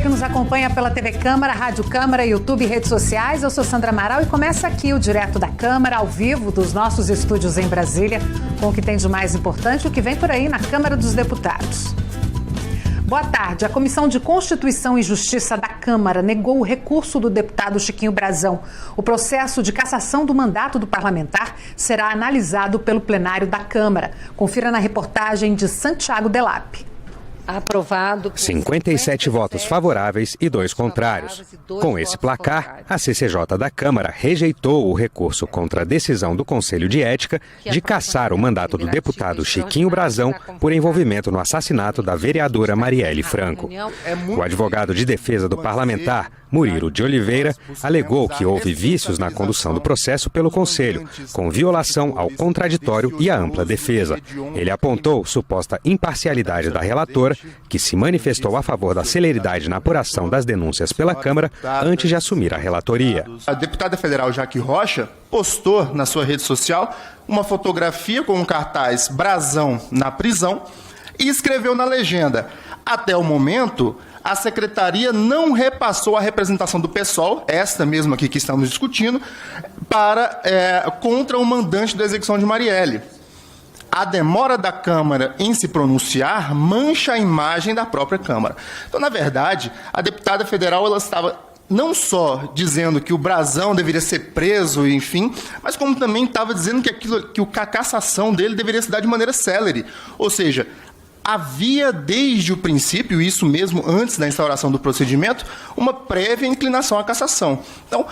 que nos acompanha pela TV Câmara, Rádio Câmara, YouTube e redes sociais. Eu sou Sandra Amaral e começa aqui o Direto da Câmara, ao vivo, dos nossos estúdios em Brasília, com o que tem de mais importante, o que vem por aí na Câmara dos Deputados. Boa tarde. A Comissão de Constituição e Justiça da Câmara negou o recurso do deputado Chiquinho Brazão. O processo de cassação do mandato do parlamentar será analisado pelo plenário da Câmara. Confira na reportagem de Santiago Delap. Aprovado. 57 votos favoráveis e 2 contrários. Com esse placar, a CCJ da Câmara rejeitou o recurso contra a decisão do Conselho de Ética de cassar o mandato do deputado Chiquinho Brazão por envolvimento no assassinato da vereadora Marielle Franco. O advogado de defesa do parlamentar, Murilo de Oliveira, alegou que houve vícios na condução do processo pelo Conselho, com violação ao contraditório e à ampla defesa. Ele apontou suposta imparcialidade da relatora, que se manifestou a favor da celeridade na apuração das denúncias pela Câmara antes de assumir a relatoria. A deputada federal Jaque Rocha postou na sua rede social uma fotografia com um cartaz Brazão na prisão e escreveu na legenda: até o momento, a secretaria não repassou a representação do PSOL, esta mesma aqui que estamos discutindo, contra o mandante da execução de Marielle. A demora da Câmara em se pronunciar mancha a imagem da própria Câmara. Então, na verdade, a deputada federal ela estava não só dizendo que o Brazão deveria ser preso, enfim, mas como também estava dizendo que a cassação dele deveria se dar de maneira célere. Ou seja, havia desde o princípio, isso mesmo antes da instauração do procedimento, uma prévia inclinação à cassação. Então,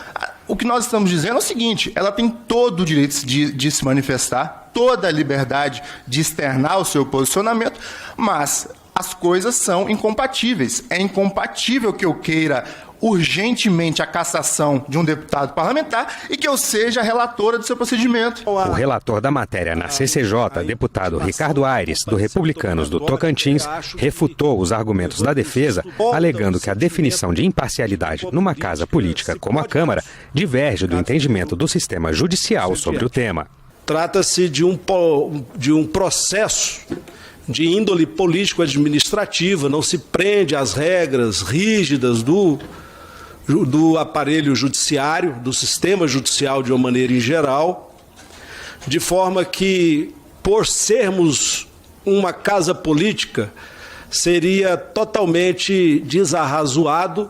o que nós estamos dizendo é o seguinte: ela tem todo o direito de se manifestar, toda a liberdade de externar o seu posicionamento, mas as coisas são incompatíveis. É incompatível que eu queira urgentemente a cassação de um deputado parlamentar e que eu seja a relatora do seu procedimento. O relator da matéria na CCJ, deputado Ricardo Aires, do Republicanos do Tocantins, refutou os argumentos da defesa, alegando que a definição de imparcialidade numa casa política como a Câmara diverge do entendimento do sistema judicial sobre o tema. Trata-se de um processo de índole político-administrativa, não se prende às regras rígidas do aparelho judiciário, do sistema judicial de uma maneira em geral, de forma que, por sermos uma casa política, seria totalmente desarrazoado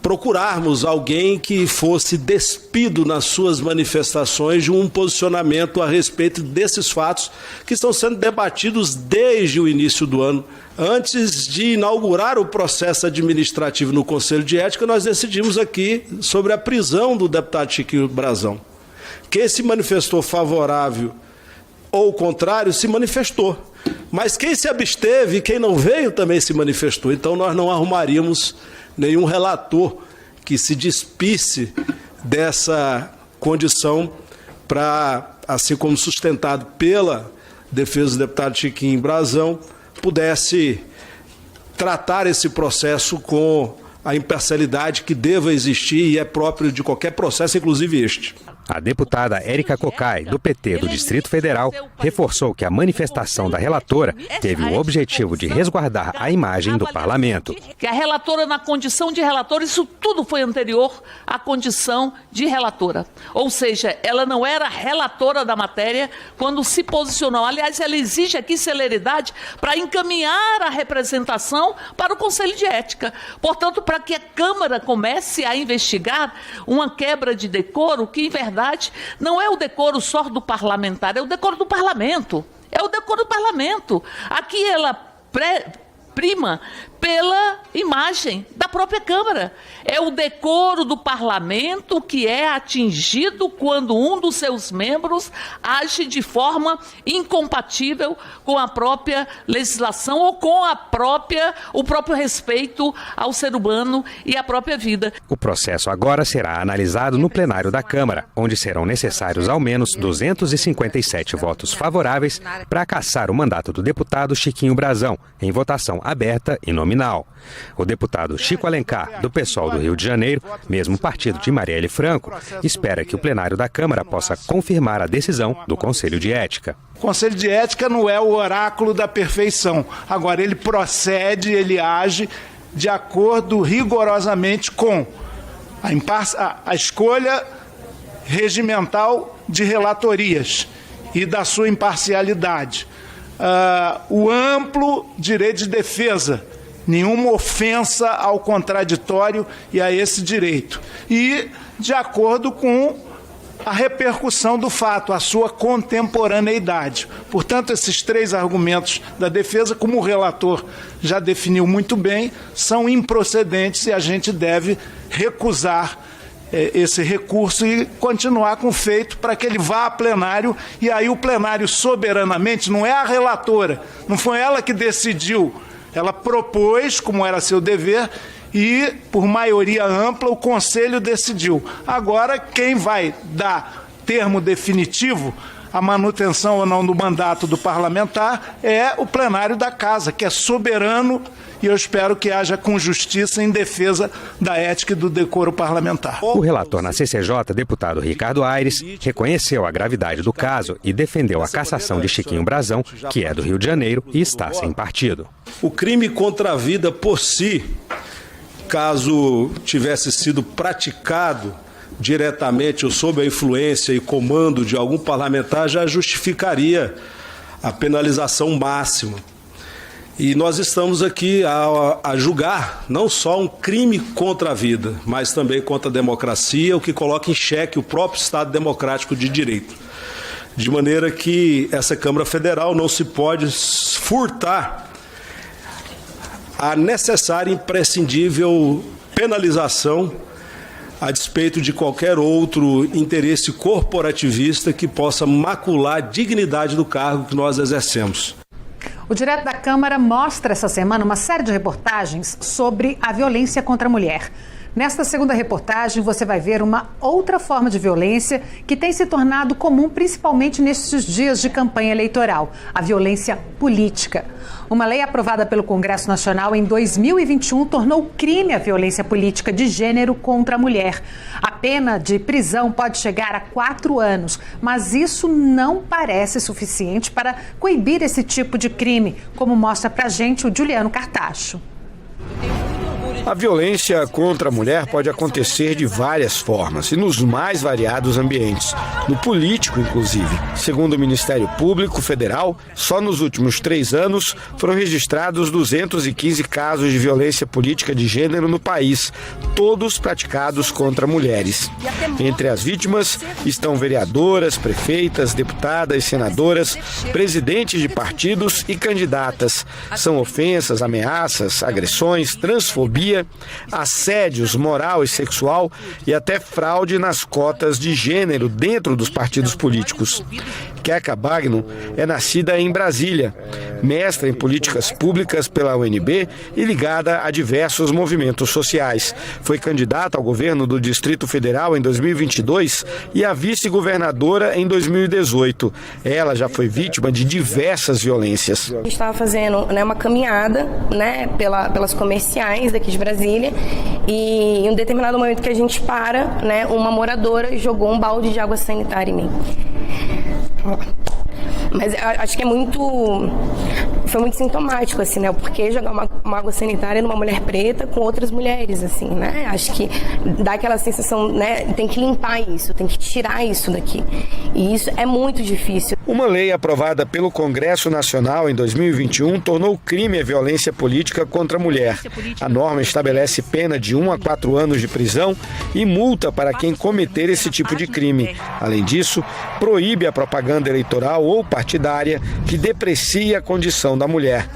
procurarmos alguém que fosse despido nas suas manifestações de um posicionamento a respeito desses fatos que estão sendo debatidos desde o início do ano. Antes de inaugurar o processo administrativo no Conselho de Ética, nós decidimos aqui sobre a prisão do deputado Chiquinho Brazão. Quem se manifestou favorável ou contrário se manifestou. Mas quem se absteve e quem não veio também se manifestou. Então nós não arrumaríamos nenhum relator que se despisse dessa condição para, assim como sustentado pela defesa do deputado Chiquinho Brazão, pudesse tratar esse processo com a imparcialidade que deva existir e é próprio de qualquer processo, inclusive este. A deputada Érica Cocai, do PT do Distrito Federal, reforçou que a manifestação da relatora teve o objetivo de resguardar a imagem do parlamento. Que a relatora, na condição de relatora, isso tudo foi anterior à condição de relatora. Ou seja, ela não era relatora da matéria quando se posicionou. Aliás, ela exige aqui celeridade para encaminhar a representação para o Conselho de Ética. Portanto, para que a Câmara comece a investigar uma quebra de decoro que, em verdade, não é o decoro só do parlamentar, é o decoro do parlamento. É o decoro do parlamento. Aqui ela prima pela imagem da própria Câmara. É o decoro do parlamento que é atingido quando um dos seus membros age de forma incompatível com a própria legislação ou com o próprio respeito ao ser humano e à própria vida. O processo agora será analisado no plenário da Câmara, onde serão necessários ao menos 257 votos favoráveis para cassar o mandato do deputado Chiquinho Brazão, em votação aberta e nominal. O deputado Chico Alencar, do PSOL do Rio de Janeiro, mesmo partido de Marielle Franco, espera que o plenário da Câmara possa confirmar a decisão do Conselho de Ética. O Conselho de Ética não é o oráculo da perfeição. Agora, ele procede, ele age de acordo rigorosamente com a escolha regimental de relatorias e da sua imparcialidade, o amplo direito de defesa, nenhuma ofensa ao contraditório e a esse direito, e de acordo com a repercussão do fato, a sua contemporaneidade. Portanto, esses 3 argumentos da defesa, como o relator já definiu muito bem, são improcedentes e a gente deve recusar esse recurso e continuar com o feito para que ele vá a plenário, e aí o plenário soberanamente, não é a relatora, não foi ela que decidiu, ela propôs, como era seu dever, e, por maioria ampla, o Conselho decidiu. Agora, quem vai dar termo definitivo à manutenção ou não do mandato do parlamentar é o plenário da Casa, que é soberano, e eu espero que haja com justiça em defesa da ética e do decoro parlamentar. O relator na CCJ, deputado Ricardo Aires, reconheceu a gravidade do caso e defendeu a cassação de Chiquinho Brazão, que é do Rio de Janeiro e está sem partido. O crime contra a vida por si, caso tivesse sido praticado diretamente ou sob a influência e comando de algum parlamentar, já justificaria a penalização máxima. E nós estamos aqui a julgar não só um crime contra a vida, mas também contra a democracia, o que coloca em xeque o próprio Estado democrático de direito. De maneira que essa Câmara Federal não se pode furtar a necessária e imprescindível penalização a despeito de qualquer outro interesse corporativista que possa macular a dignidade do cargo que nós exercemos. O Direto da Câmara mostra essa semana uma série de reportagens sobre a violência contra a mulher. Nesta segunda reportagem, você vai ver uma outra forma de violência que tem se tornado comum, principalmente nestes dias de campanha eleitoral: a violência política. Uma lei aprovada pelo Congresso Nacional em 2021 tornou crime a violência política de gênero contra a mulher. A pena de prisão pode chegar a 4 anos, mas isso não parece suficiente para coibir esse tipo de crime, como mostra pra gente o Juliano Cartacho. A violência contra a mulher pode acontecer de várias formas e nos mais variados ambientes, no político inclusive. Segundo o Ministério Público Federal, só nos últimos 3 anos foram registrados 215 casos de violência política de gênero no país, todos praticados contra mulheres. Entre as vítimas estão vereadoras, prefeitas, deputadas, senadoras, presidentes de partidos e candidatas. São ofensas, ameaças, agressões, transfobia, assédios moral e sexual e até fraude nas cotas de gênero dentro dos partidos políticos. Keca Bagno é nascida em Brasília, mestra em políticas públicas pela UNB e ligada a diversos movimentos sociais. Foi candidata ao governo do Distrito Federal em 2022 e a vice-governadora em 2018. Ela já foi vítima de diversas violências. Eu estava fazendo uma caminhada pelas comerciais daqui de Brasília e em um determinado momento que a gente para, uma moradora jogou um balde de água sanitária em mim. Mas acho que foi muito sintomático, assim, porque jogar uma água sanitária numa mulher preta com outras mulheres, assim, Acho que dá aquela sensação, tem que limpar isso, tem que tirar isso daqui. E isso é muito difícil. Uma lei aprovada pelo Congresso Nacional em 2021 tornou crime a violência política contra a mulher. A norma estabelece pena de 1 a 4 anos de prisão e multa para quem cometer esse tipo de crime. Além disso, proíbe a propaganda eleitoral ou partidária que deprecia a condição da mulher.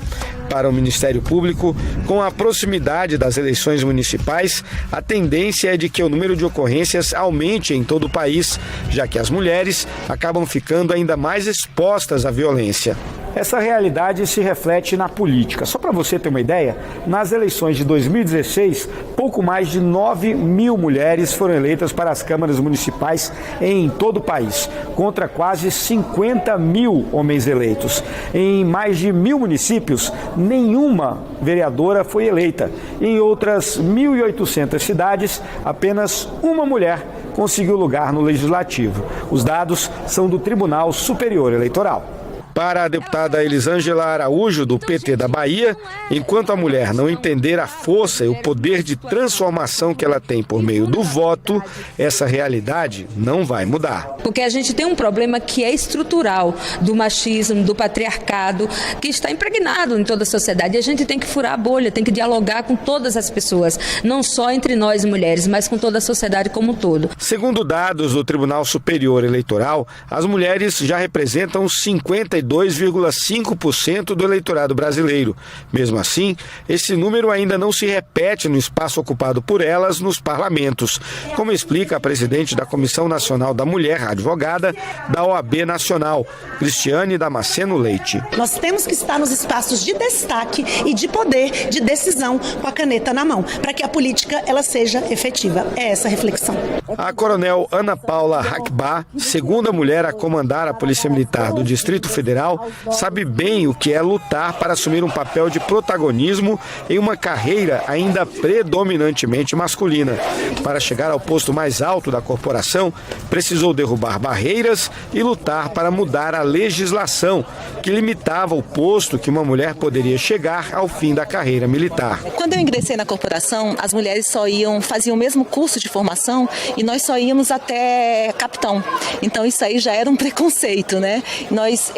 Para o Ministério Público, com a proximidade das eleições municipais, a tendência é de que o número de ocorrências aumente em todo o país, já que as mulheres acabam ficando ainda mais expostas à violência. Essa realidade se reflete na política. Só para você ter uma ideia, nas eleições de 2016, pouco mais de 9 mil mulheres foram eleitas para as câmaras municipais em todo o país, contra quase 50 mil homens eleitos. Em mais de 1.000 municípios, nenhuma vereadora foi eleita. Em outras 1.800 cidades, apenas uma mulher conseguiu lugar no Legislativo. Os dados são do Tribunal Superior Eleitoral. Para a deputada Elisângela Araújo, do PT da Bahia, enquanto a mulher não entender a força e o poder de transformação que ela tem por meio do voto, essa realidade não vai mudar. Porque a gente tem um problema que é estrutural do machismo, do patriarcado, que está impregnado em toda a sociedade. E a gente tem que furar a bolha, tem que dialogar com todas as pessoas, não só entre nós mulheres, mas com toda a sociedade como um todo. Segundo dados do Tribunal Superior Eleitoral, as mulheres já representam 52,5% do eleitorado brasileiro. Mesmo assim, esse número ainda não se repete no espaço ocupado por elas nos parlamentos, como explica a presidente da Comissão Nacional da Mulher, advogada da OAB Nacional, Cristiane Damasceno Leite. Nós temos que estar nos espaços de destaque e de poder de decisão com a caneta na mão, para que a política ela seja efetiva. É essa a reflexão. A coronel Ana Paula Hackbah, segunda mulher a comandar a Polícia Militar do Distrito Federal, sabe bem o que é lutar para assumir um papel de protagonismo em uma carreira ainda predominantemente masculina. Para chegar ao posto mais alto da corporação, precisou derrubar barreiras e lutar para mudar a legislação que limitava o posto que uma mulher poderia chegar ao fim da carreira militar. Quando eu ingressei na corporação, as mulheres faziam o mesmo curso de formação e nós só íamos até capitão. Então isso aí já era um preconceito, né? Nós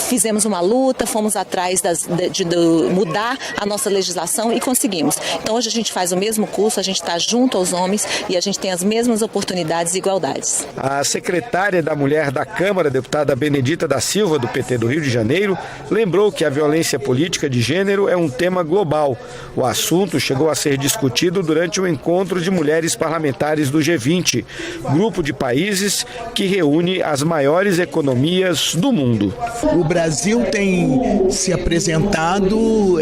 fizemos uma luta, fomos atrás de mudar a nossa legislação e conseguimos. Então hoje a gente faz o mesmo curso, a gente está junto aos homens e a gente tem as mesmas oportunidades e igualdades. A secretária da Mulher da Câmara, deputada Benedita da Silva, do PT do Rio de Janeiro, lembrou que a violência política de gênero é um tema global. O assunto chegou a ser discutido durante o encontro de mulheres parlamentares do G20, grupo de países que reúne as maiores economias do mundo. O Brasil tem se apresentado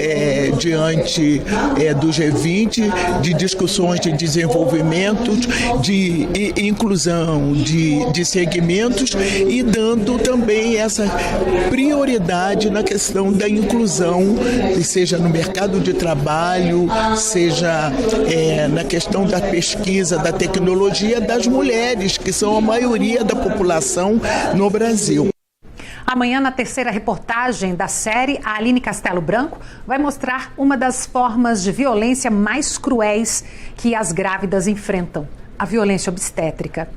diante do G20 de discussões de desenvolvimento, de inclusão de segmentos e dando também essa prioridade na questão da inclusão, seja no mercado de trabalho, seja na questão da pesquisa, da tecnologia das mulheres, que são a maioria da população no Brasil. Amanhã, na terceira reportagem da série, a Aline Castelo Branco vai mostrar uma das formas de violência mais cruéis que as grávidas enfrentam, a violência obstétrica.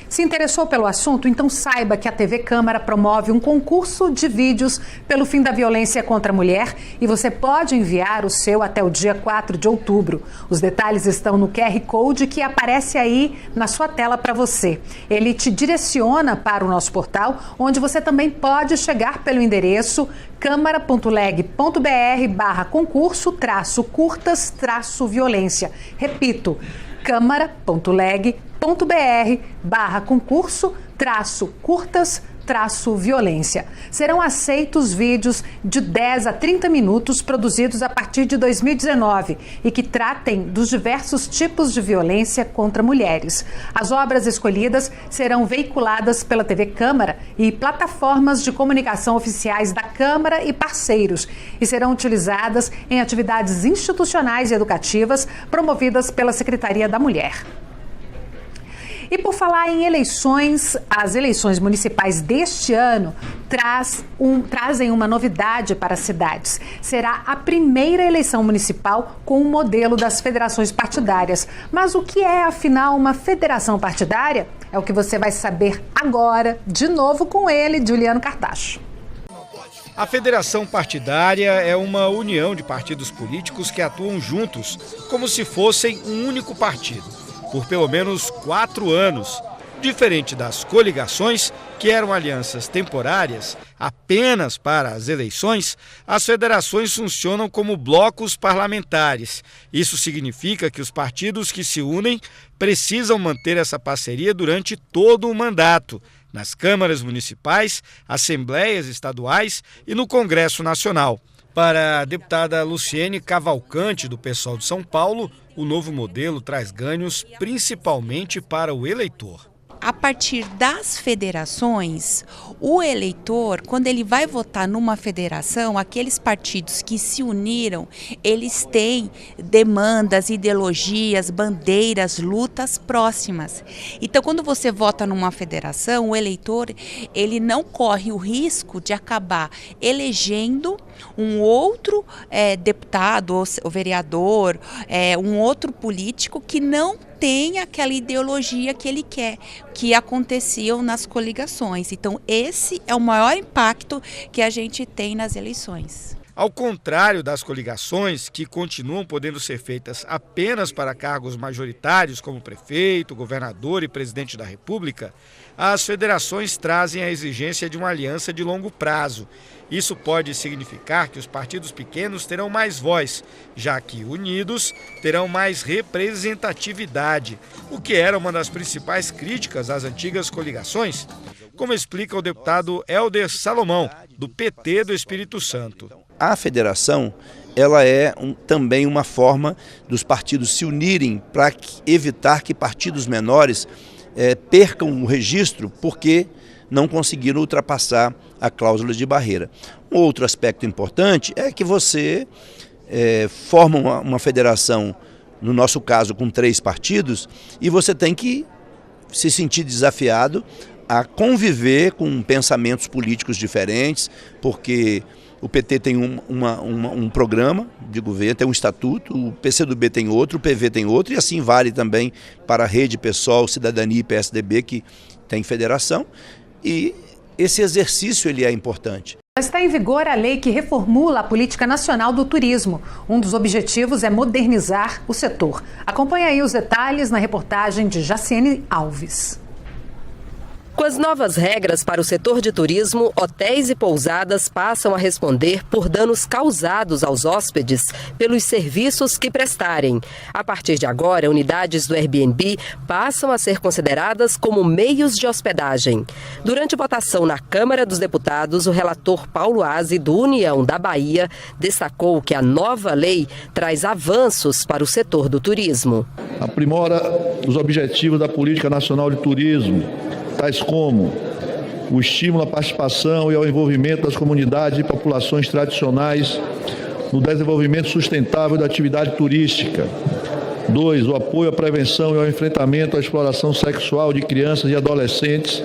Se interessou pelo assunto? Então saiba que a TV Câmara promove um concurso de vídeos pelo fim da violência contra a mulher e você pode enviar o seu até o dia 4 de outubro. Os detalhes estão no QR Code que aparece aí na sua tela para você. Ele te direciona para o nosso portal, onde você também pode chegar pelo endereço câmara.leg.br/concurso-curtas-violência. Repito, câmara.leg.br/concurso-curtas-violência. Serão aceitos vídeos de 10 a 30 minutos produzidos a partir de 2019 e que tratem dos diversos tipos de violência contra mulheres. As obras escolhidas serão veiculadas pela TV Câmara e plataformas de comunicação oficiais da Câmara e parceiros e serão utilizadas em atividades institucionais e educativas promovidas pela Secretaria da Mulher. E por falar em eleições, as eleições municipais deste ano trazem uma novidade para as cidades. Será a primeira eleição municipal com o modelo das federações partidárias. Mas o que é, afinal, uma federação partidária? É o que você vai saber agora, de novo com ele, Juliano Cartacho. A federação partidária é uma união de partidos políticos que atuam juntos, como se fossem um único partido, por pelo menos 4 anos, diferente das coligações, que eram alianças temporárias apenas para as eleições. As federações funcionam como blocos parlamentares. Isso significa que os partidos que se unem precisam manter essa parceria durante todo o mandato, nas câmaras municipais, assembleias estaduais e no Congresso Nacional. Para a deputada Luciene Cavalcante, do PSOL de São Paulo, o novo modelo traz ganhos principalmente para o eleitor. a partir das federações, o eleitor, quando ele vai votar numa federação, aqueles partidos que se uniram, eles têm demandas, ideologias, bandeiras, lutas próximas. Então, quando você vota numa federação, o eleitor, ele não corre o risco de acabar elegendo um outro deputado ou vereador, um outro político que não tem aquela ideologia que ele quer, que aconteciam nas coligações. Então, esse é o maior impacto que a gente tem nas eleições. Ao contrário das coligações, que continuam podendo ser feitas apenas para cargos majoritários, como prefeito, governador e presidente da República, as federações trazem a exigência de uma aliança de longo prazo. Isso pode significar que os partidos pequenos terão mais voz, já que unidos terão mais representatividade, o que era uma das principais críticas às antigas coligações, como explica o deputado Helder Salomão, do PT do Espírito Santo. A federação, ela é também uma forma dos partidos se unirem para evitar que partidos menores percam o registro porque não conseguiram ultrapassar a cláusula de barreira. Um outro aspecto importante é que você forma uma federação, no nosso caso com 3 partidos, e você tem que se sentir desafiado a conviver com pensamentos políticos diferentes, porque o PT tem um programa de governo, tem um estatuto, o PCdoB tem outro, o PV tem outro, e assim vale também para a Rede, PSOL, Cidadania e PSDB, que tem federação, e esse exercício ele é importante. Está em vigor a lei que reformula a política nacional do turismo. Um dos objetivos é modernizar o setor. Acompanhe aí os detalhes na reportagem de Jaciene Alves. Com as novas regras para o setor de turismo, hotéis e pousadas passam a responder por danos causados aos hóspedes pelos serviços que prestarem. A partir de agora, unidades do Airbnb passam a ser consideradas como meios de hospedagem. Durante votação na Câmara dos Deputados, o relator Paulo Aze, do União da Bahia, destacou que a nova lei traz avanços para o setor do turismo. Aprimora os objetivos da Política Nacional de Turismo, tais como o estímulo à participação e ao envolvimento das comunidades e populações tradicionais no desenvolvimento sustentável da atividade turística. 2. O apoio à prevenção e ao enfrentamento à exploração sexual de crianças e adolescentes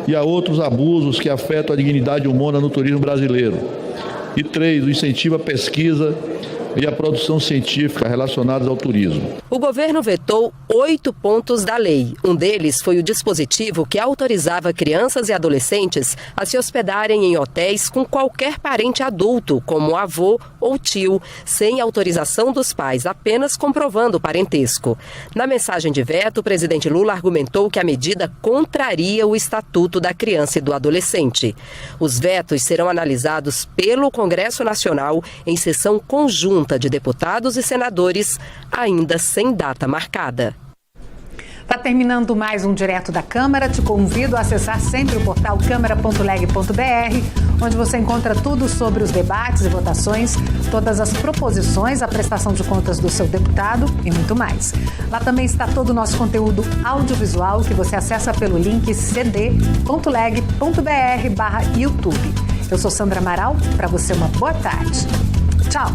e a outros abusos que afetam a dignidade humana no turismo brasileiro. E 3. O incentivo à pesquisa e a produção científica relacionadas ao turismo. O governo vetou 8 pontos da lei. Um deles foi o dispositivo que autorizava crianças e adolescentes a se hospedarem em hotéis com qualquer parente adulto, como avô ou tio, sem autorização dos pais, apenas comprovando o parentesco. Na mensagem de veto, o presidente Lula argumentou que a medida contraria o Estatuto da Criança e do Adolescente. Os vetos serão analisados pelo Congresso Nacional em sessão conjunta de deputados e senadores, ainda sem data marcada. Está terminando mais um Direto da Câmara. Te convido a acessar sempre o portal câmara.leg.br, onde você encontra tudo sobre os debates e votações, todas as proposições, a prestação de contas do seu deputado e muito mais. Lá também está todo o nosso conteúdo audiovisual que você acessa pelo link cd.leg.br/YouTube. Eu sou Sandra Amaral, para você uma boa tarde. Tchau!